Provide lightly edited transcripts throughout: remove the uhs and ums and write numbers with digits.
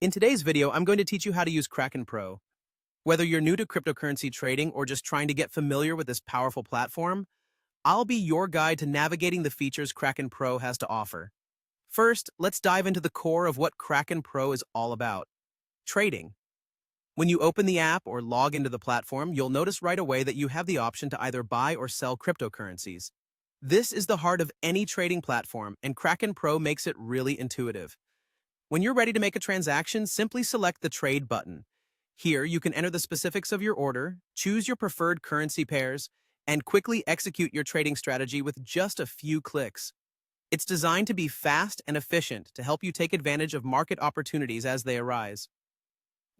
In today's video, I'm going to teach you how to use Kraken Pro. Whether you're new to cryptocurrency trading or just trying to get familiar with this powerful platform, I'll be your guide to navigating the features Kraken Pro has to offer. First, let's dive into the core of what Kraken Pro is all about: trading. When you open the app or log into the platform, you'll notice right away that you have the option to either buy or sell cryptocurrencies. This is the heart of any trading platform, and Kraken Pro makes it really intuitive. When you're ready to make a transaction, simply select the Trade button. Here, you can enter the specifics of your order, choose your preferred currency pairs, and quickly execute your trading strategy with just a few clicks. It's designed to be fast and efficient to help you take advantage of market opportunities as they arise.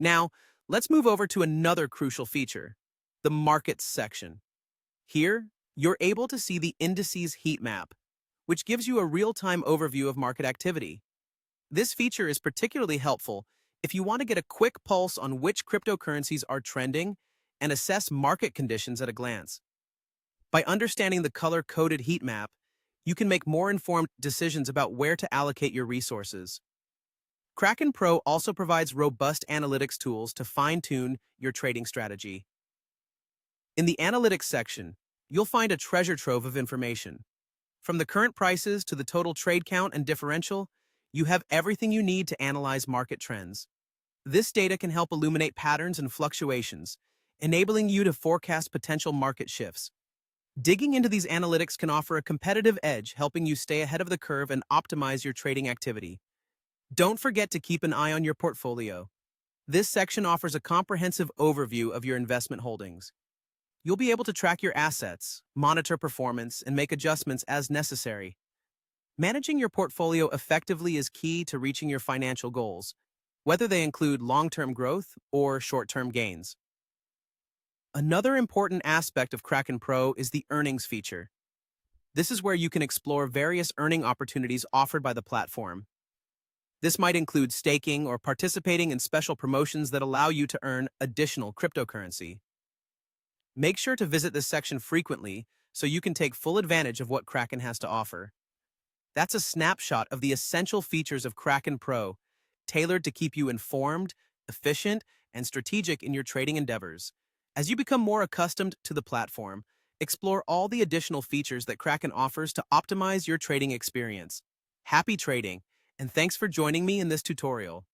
Now, let's move over to another crucial feature: the Markets section. Here, you're able to see the indices heat map, which gives you a real-time overview of market activity. This feature is particularly helpful if you want to get a quick pulse on which cryptocurrencies are trending and assess market conditions at a glance. By understanding the color-coded heat map, you can make more informed decisions about where to allocate your resources. Kraken Pro also provides robust analytics tools to fine-tune your trading strategy. In the Analytics section, you'll find a treasure trove of information. From the current prices to the total trade count and differential, you have everything you need to analyze market trends. This data can help illuminate patterns and fluctuations, enabling you to forecast potential market shifts. Digging into these analytics can offer a competitive edge, helping you stay ahead of the curve and optimize your trading activity. Don't forget to keep an eye on your portfolio. This section offers a comprehensive overview of your investment holdings. You'll be able to track your assets, monitor performance, and make adjustments as necessary. Managing your portfolio effectively is key to reaching your financial goals, whether they include long-term growth or short-term gains. Another important aspect of Kraken Pro is the earnings feature. This is where you can explore various earning opportunities offered by the platform. This might include staking or participating in special promotions that allow you to earn additional cryptocurrency. Make sure to visit this section frequently so you can take full advantage of what Kraken has to offer. That's a snapshot of the essential features of Kraken Pro, tailored to keep you informed, efficient, and strategic in your trading endeavors. As you become more accustomed to the platform, explore all the additional features that Kraken offers to optimize your trading experience. Happy trading, and thanks for joining me in this tutorial.